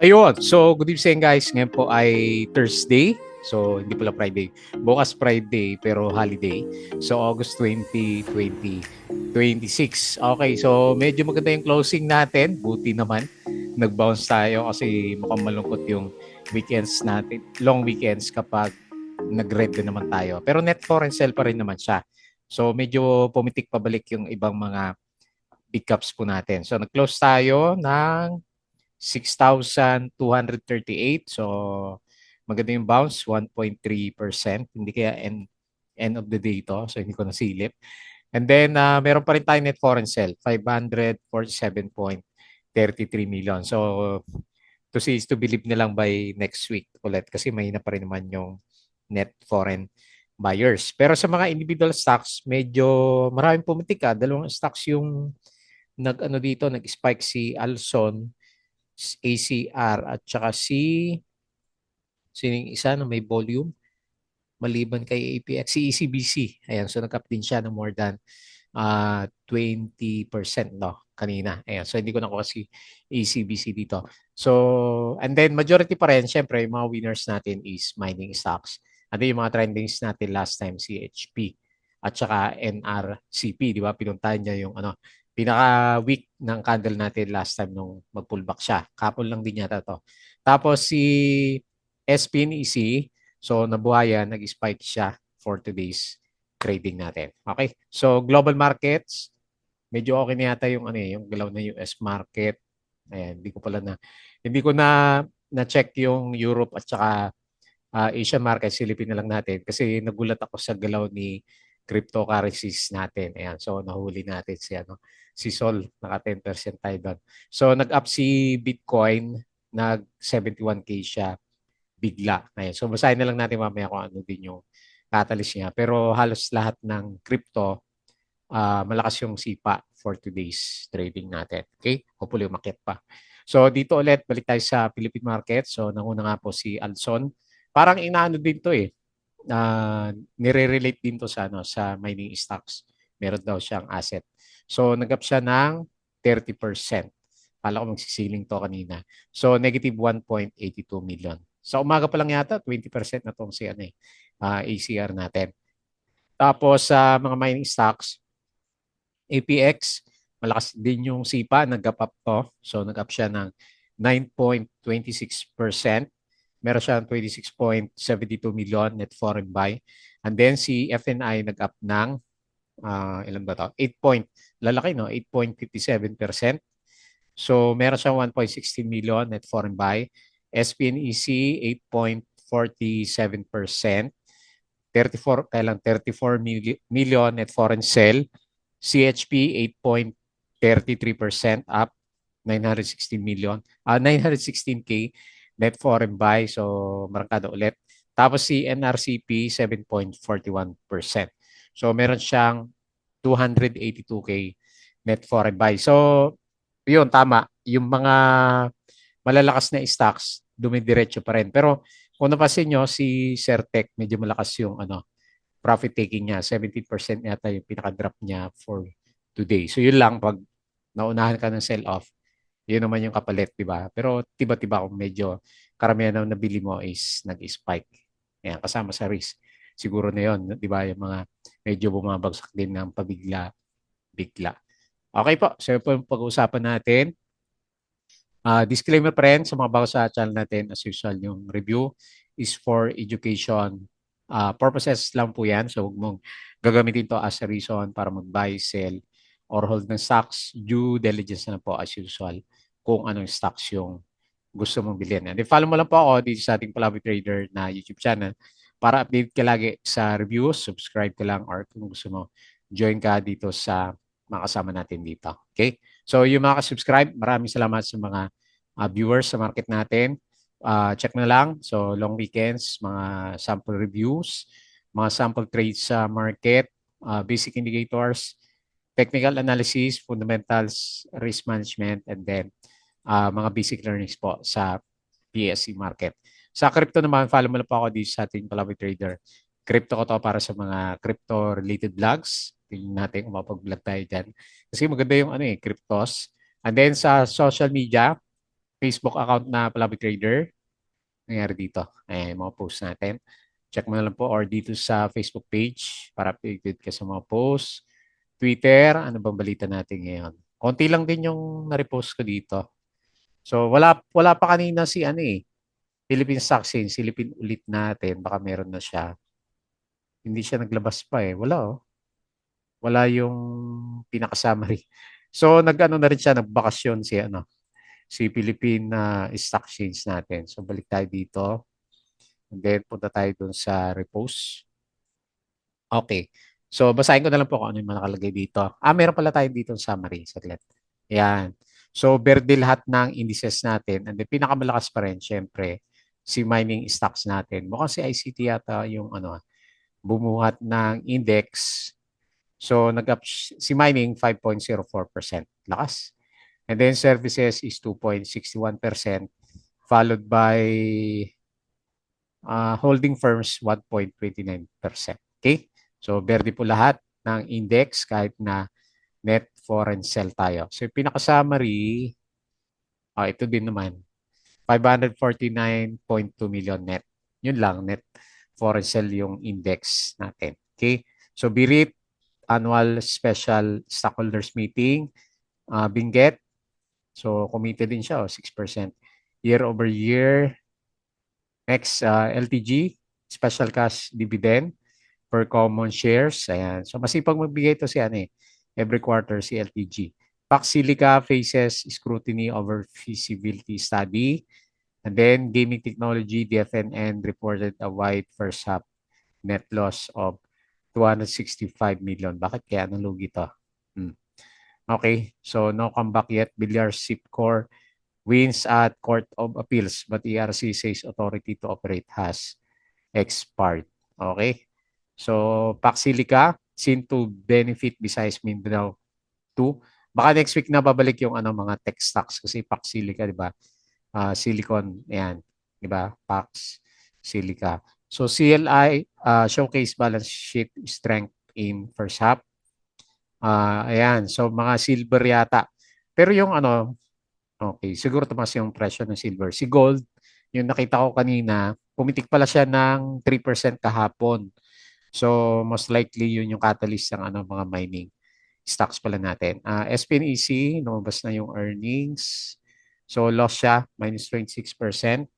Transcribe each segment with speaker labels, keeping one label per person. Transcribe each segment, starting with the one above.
Speaker 1: Ayun. So, good evening guys. Ngayon po ay Thursday. So, hindi pala Friday. Bukas Friday pero holiday. So, August 20, 2026. Okay. So, medyo maganda yung closing natin. Buti naman. Nag-bounce tayo kasi mukhang malungkot yung weekends natin. Long weekends kapag nag-red din naman tayo. Pero net foreign sell pa rin naman siya. So, medyo pumitik pabalik yung ibang mga pickups po natin. So, nag-close tayo ng 6,238. So, maganda yung bounce, 1.3%. Hindi kaya end of the day ito. So, hindi ko nasilip. And then, meron pa rin tayo net foreign sell, 547.33 million. So, to see is to believe na lang by next week ulit kasi mahina pa rin naman yung net foreign buyers. Pero sa mga individual stocks, medyo maraming pumitik ka. Dalawang stocks yung nag-ano dito, nag-spike si Alson, ACR at saka sining isa na may volume maliban kay APX, si ECBC. Ayan, so nag-up din siya ng more than 20% no kanina. Ayan, so hindi ko nakuha si ECBC dito. So, and then majority pa rin, syempre, yung mga winners natin is mining stocks. Ano yung mga trendings natin last time, CHP at saka NRCP, di ba? Pinuntahan niya yung ano, pinaka-weak ng candle natin last time nung mag-pullback siya. Kapon lang din yata to. Tapos si SPNEC, so nabuhayan, nag-spike siya for today's trading natin. Okay? So global markets, medyo okay na yata yung ano yung galaw na US market. Ayan, hindi ko na check yung Europe at saka Asian market, silipin na lang natin kasi nagulat ako sa galaw ni cryptocurrencies natin. Ayan, so nahuli natin si Sol, naka 10% tayo doon. So nag-up si Bitcoin, nag 71K siya bigla. Ayan, so basahin na lang natin mamaya kung ano din yung catalyst niya. Pero halos lahat ng crypto, malakas yung sipa for today's trading natin. Okay? Hopefully umakyat pa. So dito ulit, balik tayo sa Philippine market. So nanguna nga po si Alson. Parang inaano din to eh. Nire-relate din to sa, ano, sa mining stocks. Meron daw siyang asset. So nag-up siya ng 30%. Kala ko magsisiling to kanina. So negative 1.82 million. Sa umaga pa lang yata, 20% na tong si ano, ACR natin. Tapos sa mga mining stocks, APX, malakas din yung sipa, nag-up to. So nag-up siya ng 9.26%. Meron siya ng 26.72 million net foreign buy. And then si FNI nag-up ng ilan ba to? 8 point, lalaki no? 8.57%. So meron siyang 1.16 million net foreign buy. SPNEC 8.47%. 34 kailang 34 million net foreign sell. CHP 8.33% up 916 million. 916K net foreign buy, so markado ulit. Tapos si NRCP 7.41%. So meron siyang 282K net foreign buy. So yun tama, yung mga malalakas na stocks dumidiretso pa rin. Pero kung napansin nyo, si Certec medyo malakas yung ano, profit taking niya. 17% yata yung pinaka-drop niya for today. So yun lang, pag naunahan ka ng sell-off, yun naman yung kapalit, di ba? Pero tiba-tiba kung medyo karamihan na nabili mo is nag-spike. Ayan, kasama sa risk. Siguro na yun, di ba? Yung mga medyo bumabagsak din ng pabigla-bigla. Okay po, so yun po yung pag-uusapan natin. Disclaimer pa rin sa mga bago sa channel natin, as usual, yung review is for education purposes lang po yan. So huwag mong gagamitin to as a reason para mag-buy, sell, or hold ng stocks. Due diligence na po as usual kung anong stocks yung gusto mong bilhin. And follow mo lang po ako dito sa ating Palawi Trader na YouTube channel para update ka lagi sa reviews. Subscribe ka lang or kung gusto mo, join ka dito sa mga kasama natin dito. Okay? So yung mga subscribe maraming salamat sa mga viewers sa market natin. Check na lang. So long weekends, mga sample reviews, mga sample trades sa market, basic indicators, technical analysis, fundamentals, risk management, and then mga basic learnings po sa PSE market. Sa crypto naman, follow mo na po ako dito sa ating Palawi Trader. Crypto ko to para sa mga crypto-related vlogs. Tingnan natin kung mapag-vlog tayo dyan. Kasi maganda yung ano cryptos. And then sa social media, Facebook account na Palabi Trader. Nangyari dito. Ayan, mga post natin. Check mo na lang po or dito sa Facebook page para updated ka sa mga post. Twitter, ano bang balita natin ngayon? Konti lang din yung na-repost ko dito. So wala pa kanina si ano eh, Philippine Stock Exchange, silipin ulit natin, baka meron na siya. Hindi siya naglabas pa eh. Wala oh. Wala yung pinaka-summary. So nag-ano na rin siya, nagbakasyon si ano, si Philippine Stock Exchange natin. So balik tayo dito. And then punta tayo dun sa repost. Okay. So basahin ko na lang po kung ano yung mga nakalagay dito. Meron pala tayo dito summary. Saglit. Yan. So berde lahat ng indices natin. And then pinakamalakas pa rin, syempre, si mining stocks natin. Mukhang si ICT yata yung ano, bumuhat ng index. So nag-up si mining 5.04%. Lakas. And then services is 2.61%, followed by holding firms 1.29%. Okay? So berde po lahat ng index kahit na net foreign sell tayo. So yung pinaka-summary, ito din naman, 549.2 million net. Yun lang, net foreign sell yung index natin. Okay? So BRIT, annual special stockholders meeting, Benguet, so committed din siya, 6% year over year. Next, LTG, special cash dividend per common shares. Ayan. So masipag magbigay ito si ano eh, every quarter si LTG. Pax Silica faces scrutiny over feasibility study. And then gaming technology, DFNN reported a wide first half net loss of 265 million. Bakit kaya nalugi to? Okay, so no comeback yet. Villar Sipcor wins at Court of Appeals but ERC says authority to operate has expired. Okay? So, Pax Silica, seen to benefit besides Mindanao 2. Baka next week na babalik yung ano mga tech stocks kasi Pax Silica, di ba? Silicon, ayan, di ba? Pax Silica. So, CLI showcase balance sheet strength in first half. Ayan, so mga silver yata. Pero yung ano, okay, siguro tumaas yung presyo ng silver. Si gold, yung nakita ko kanina, pumitik pala siya ng 3% kahapon. So, most likely yun yung catalyst ng ano, mga mining stocks pala natin. SPNEC, lumabas na yung earnings. So, loss siya, minus 26%.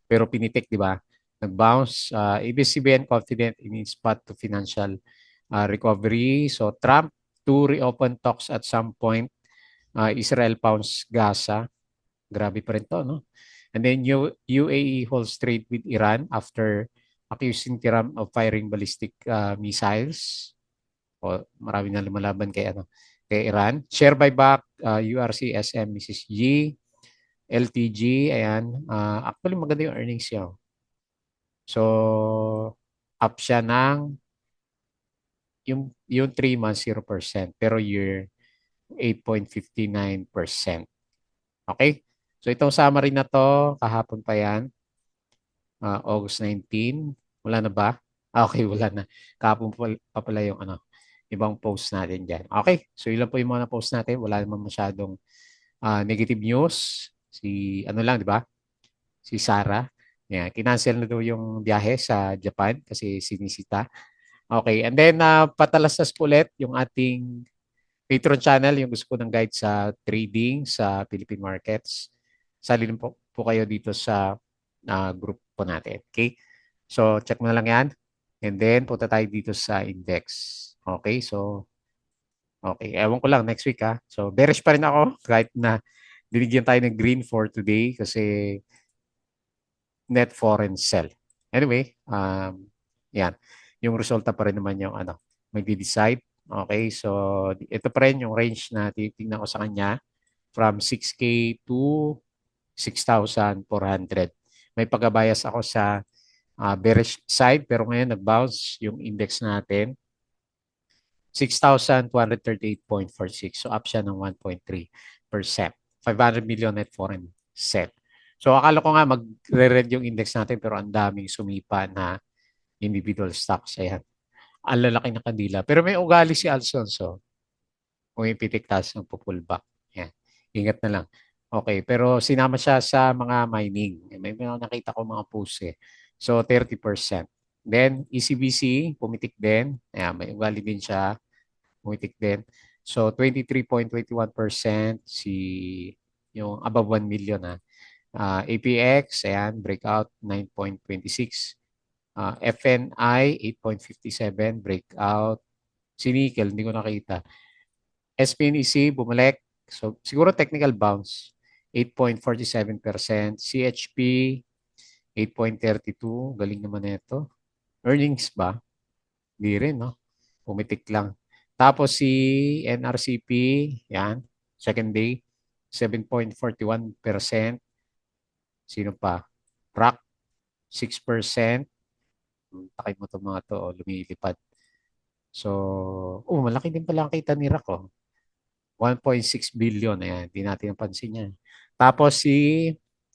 Speaker 1: Pero pinitik, di ba? Nag-bounce. ABS-CBN confident in its path to financial recovery. So, Trump to reopen talks at some point. Israel pounds Gaza. Grabe pa rin to, no? And then UAE holds trade with Iran after accusing Tehran of firing ballistic missiles. O, marami na lumalaban kay, ano, kay Iran. Share buyback, URC, SM, Mrs. G, LTG, ayan. Actually, maganda yung earnings niya. So, up siya ng yung 3 months 0%, pero year 8.59%. Okay? So, itong summary na to, kahapon pa yan, August 19. Wala na ba? Okay, wala na. Kahapon pa pala yung ano, ibang post natin dyan. Okay, so ilan po yung mga post natin. Wala naman masyadong negative news. Si ano lang, di ba? Si Sarah. Yeah, kinancel na daw yung biyahe sa Japan kasi sinisita. Okay, and then patalastas po ulit yung ating Patreon channel, yung gusto ko ng guide sa trading sa Philippine markets. Salin po kayo dito sa group po natin. Okay? So, check mo na lang yan. And then, punta tayo dito sa index. Okay? So, okay. Ewan ko lang next week ha. So, bearish pa rin ako kahit na binigyan tayo ng green for today kasi net foreign sell. Anyway, yan. Yung resulta pa rin naman yung ano, magdi-decide. Okay, so ito pa rin yung range na titingnan ko sa kanya from 6K to 6,400. May pagkabayas ako sa bearish side pero ngayon nag-bounce yung index natin 6,238.46. So up siya ng 1.3%. 500 million net foreign sell. So akala ko nga magre-red yung index natin pero ang daming sumipa na individual stocks. Ayan. Ang lalaki na kandila. Pero may ugali si Alfonso. Kung ipitik taas ng pullback. Ayan. Ingat na lang. Okay, pero sinama siya sa mga mining. May mga nakita ko mga posts eh. So 30%. Then ECBC, pumitik din. Ayan, may ugali din siya. Pumitik din. So 23.21% yung above 1 million ha. APX, ayan, breakout 9.26. FNI 8.57, breakout. Si Nickel, hindi ko nakita. SPNEC, bumalik. So, siguro technical bounce, 8.47%. CHP, 8.32. Galing naman ito. Earnings ba? Hindi rin, no? Pumitik lang. Tapos si NRCP, yan, second day, 7.41%. Sino pa? RAC, 6%. Takay mo itong mga to, oh, lumilipad. So, malaki din pala ang kita ni RAC, oh. 1.6 billion. Ayan, hindi natin napansin yan. Tapos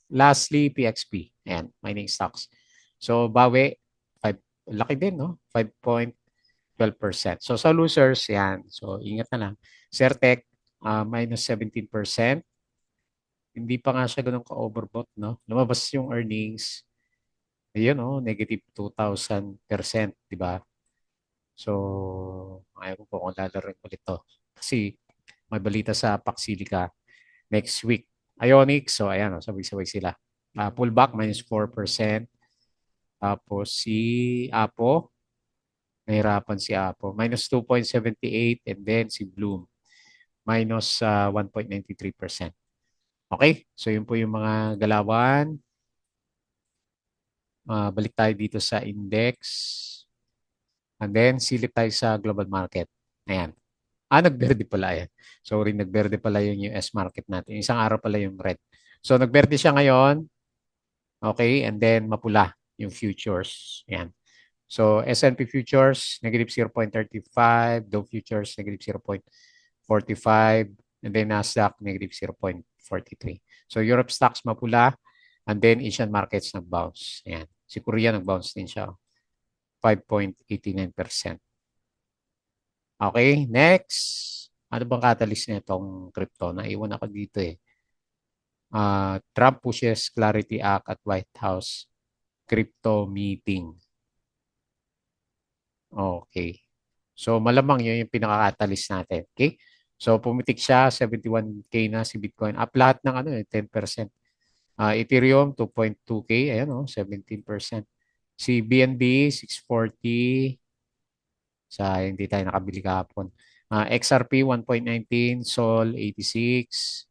Speaker 1: lastly, PXP. Ayan, mining stocks. So, bawi, 5, laki din, no? 5.12%. So, sa losers, yan. So, ingat na lang. Certec, minus 17%. Hindi pa nga siya ganun ka-overbought, no? Lumabas yung earnings. Ayun, no? Negative 2,000%, di ba? So, ayaw ko po kung lalaroin ulit to. Kasi, may balita sa Paxilica next week. Ionic, so ayan, oh, sabay-sabay sila. Pullback, minus 4%. Tapos Apo, nahirapan si Apo, minus 2.78 and then si Bloom, minus 1.93%. Okay, so yun po yung mga galawan. Balik tayo dito sa index. And then, silip tayo sa global market. Ayan. Nagberde pala yan. Sorry, nagberde pala yung US market natin. Isang araw pala yung red. So, nagberde siya ngayon. Okay, and then mapula yung futures. Ayan. So, S&P futures, negative 0.35. Dow futures, negative 0.45. And then Nasdaq, negative 0.43. So, Europe stocks mapula. And then Asian markets nag-bounce. Ayan. Si Korea nag-bounce din siya. 5.89%. Okay, next. Ano bang catalyst na itong crypto? Naiwan ako dito eh. Trump pushes Clarity Act at White House crypto meeting. Okay. So malamang yun yung pinaka-catalyst natin. Okay? So pumitik siya, 71K na si Bitcoin. Up lahat ng 10%. Ethereum, 2.2K. Ayan 17%. Si BNB, 640. Sa hindi tayo nakabili kahapon. XRP, 1.19. Sol, 86.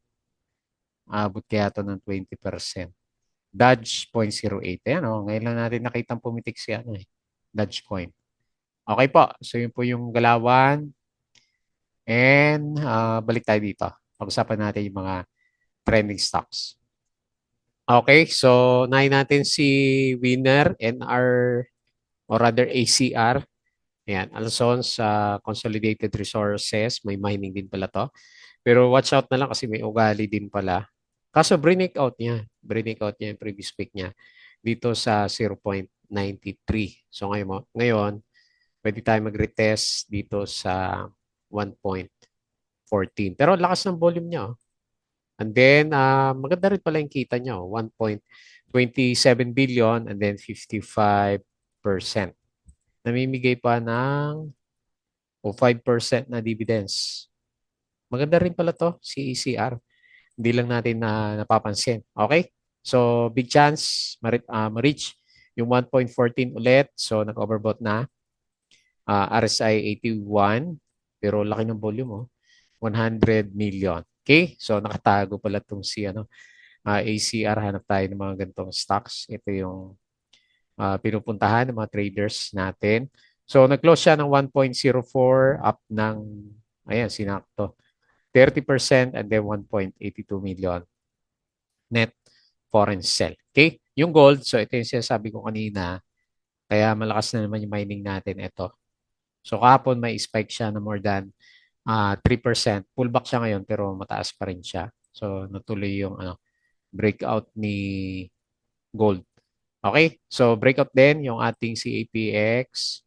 Speaker 1: Abot kaya ito ng 20%. Dodge, 0.08. Ayan ngayon lang natin nakita pumitik si Dodge Coin. Okay po. So yun po yung galawan. And balik tayo dito. Pag-usapan natin yung mga trending stocks. Okay, so nahin natin si Winner, NR, or rather ACR. Ayan, Alson sa Consolidated Resources. May mining din pala to. Pero watch out na lang kasi may ugali din pala. Kaso breakout niya. Breakout niya yung previous week niya. Dito sa 0.93. So ngayon pwede tayo mag-retest dito sa 1.14. Pero lakas ng volume niya. And then, maganda rin pala yung kita niya. 1.27 billion and then 55%. Namimigay pa ng 5% na dividends. Maganda rin pala to, si ECR. Hindi lang natin napapansin. Okay? So, big chance ma-reach yung 1.14 ulit. So, nag-overbought na. RSI 81. Pero laki ng volume, 100 million. Okay? So, nakatago pala itong si ACR. Hanap tayo ng mga ganitong stocks. Ito yung pinupuntahan ng mga traders natin. So, nag-close siya ng 1.04 up ng, ayan, sinakto. 30% and then 1.82 million net foreign sell. Okay? Yung gold, so ito yung sinasabi ko kanina, kaya malakas na naman yung mining natin ito. So kahapon may spike siya na more than 3%. Pullback siya ngayon pero mataas pa rin siya. So natuloy yung breakout ni gold. Okay? So breakout din yung ating CAPX.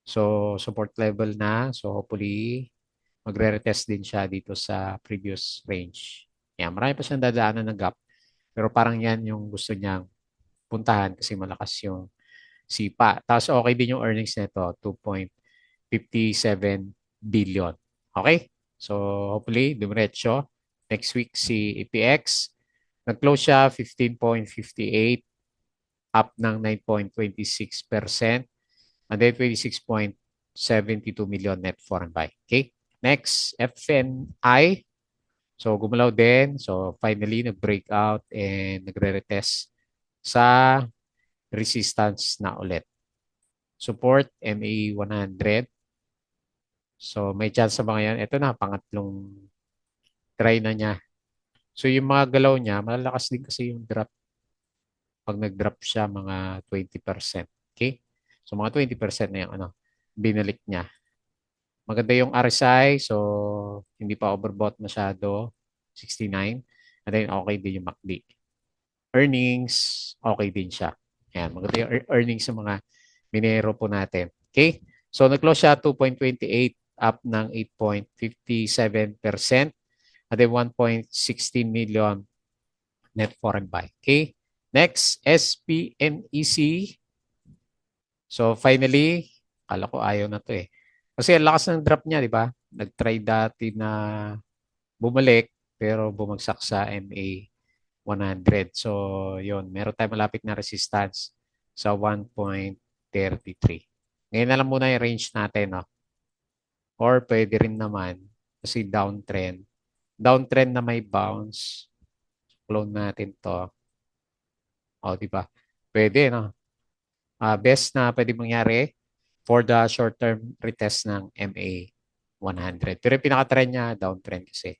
Speaker 1: So support level na. So hopefully magre-retest din siya dito sa previous range. Yan, marami pa siyang dadaanan ng gap. Pero parang yan yung gusto niyang puntahan kasi malakas yung sipa. Tapos okay din yung earnings nito, 2.57 billion. Okay? So hopefully, dumiretso. Next week si APX. Nag-close siya 15.58, up ng 9.26%. And then 26.72 million net foreign buy. Okay? Next, FNI. So gumalaw din. So finally, nag-breakout and nagre-retest sa resistance na ulit. Support MA 100. So may chance sa mga yan. Ito na, pangatlong try na niya. So yung mga galaw niya, malalakas din kasi yung drop. Pag nag-drop siya, mga 20%. Okay? So mga 20% na yung binalik niya. Maganda yung RSI. So hindi pa overbought masyado. 69. And then okay din yung MACD. Earnings, okay din siya. Ayan, maganda yung earnings sa mga minero po natin. Okay? So nag-close siya 2.28, up ng 8.57%. And then 1.16 million net foreign buy. Okay? Next, SPNEC. So finally, kala ko ayaw na to eh. Kasi ang lakas ng drop niya, di ba? Nag-try dati na bumalik pero bumagsak sa MA 100. So, yun. Meron tayong malapit na resistance sa 1.33. Ngayon na lang muna yung range natin, no? Or pwede rin naman kasi downtrend. Downtrend na may bounce. Clone natin to. O, di ba? Pwede, no? Best na pwede mangyari for the short-term retest ng MA 100. Pero yung pinaka-trend niya, downtrend kasi.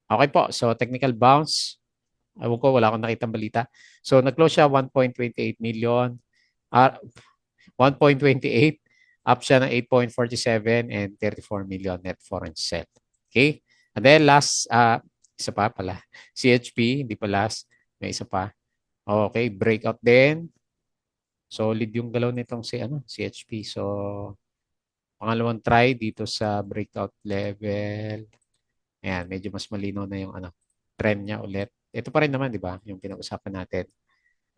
Speaker 1: Okay po. So, technical bounce. Ewan ko, wala akong nakitang balita. So, nag-close siya 1.28 million. 1.28. Up siya ng 8.47 and 34 million net foreign sell. Okay? And then last, isa pa pala. CHP, hindi pa last. May isa pa. Okay, breakout din. Solid yung galaw nitong CHP. So, pangalawang try dito sa breakout level. Ayan, medyo mas malinaw na yung trend niya ulit. Ito pa rin naman, di ba? Yung pinag-usapan natin.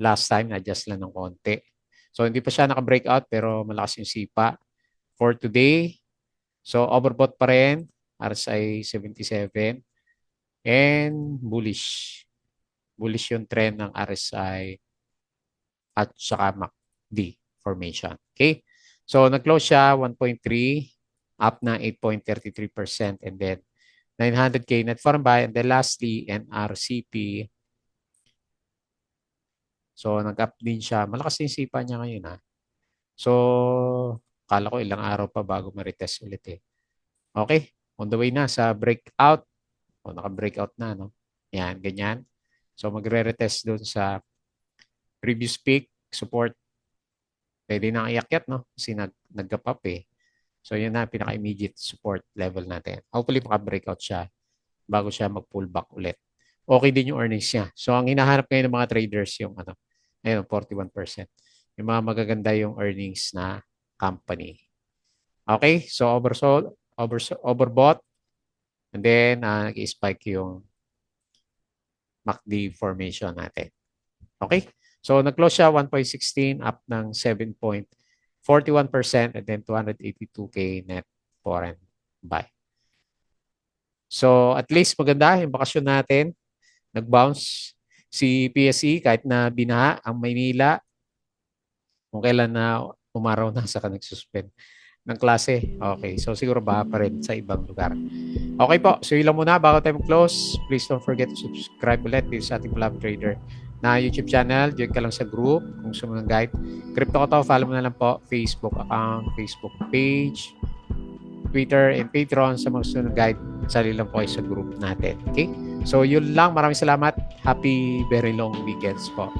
Speaker 1: Last time, na-adjust lang ng konti. So, hindi pa siya naka-breakout pero malakas yung sipa. For today, so overbought pa rin. RSI 77. And bullish. Bullish yung trend ng RSI at saka MACD formation. Okay? So, nag-close siya 1.3, up na 8.33%. And then, 900K net foreign buy. And then lastly, NRCP. So, nag-up din siya. Malakas din sipa niya ngayon, ha. So, kala ko ilang araw pa bago ma-retest ulit eh. Okay. On the way na sa breakout. O, naka-breakout na, no? Yan, ganyan. So, magre-retest doon sa previous peak support. Pwede na iakyat, no? Kasi nag-gap up eh. So, yun na pinaka-immediate support level natin. Hopefully, maka-breakout siya bago siya mag-pull back ulit. Okay din yung earnings niya. So, ang hinahanap ngayon ng mga traders yung ayun, 41%. Yung mga magaganda yung earnings na company. Okay? So, overbought. And then, nag-spike yung MACD formation natin. Okay? So, nag-close siya 1.16, up ng 7.41% and then 282K net foreign buy. So, at least maganda yung bakasyon natin. Nag-bounce si PSE kahit na binaha ang Maynila. Kung kailan na umaraw na saka nag-suspend ng klase. Okay, so siguro baha pa rin sa ibang lugar. Okay po, so yun lang muna bago tayo close. Please don't forget to subscribe ulit dito sa ating Lab Trader na YouTube channel. Join ka lang sa group kung gusto mo ng guide. Crypto ko to, follow mo na lang po. Facebook account, Facebook page, Twitter, and Patreon sa mga gusto ng guide. Sali lang po kayo sa group natin. Okay? So yun lang. Maraming salamat. Happy very long weekends po.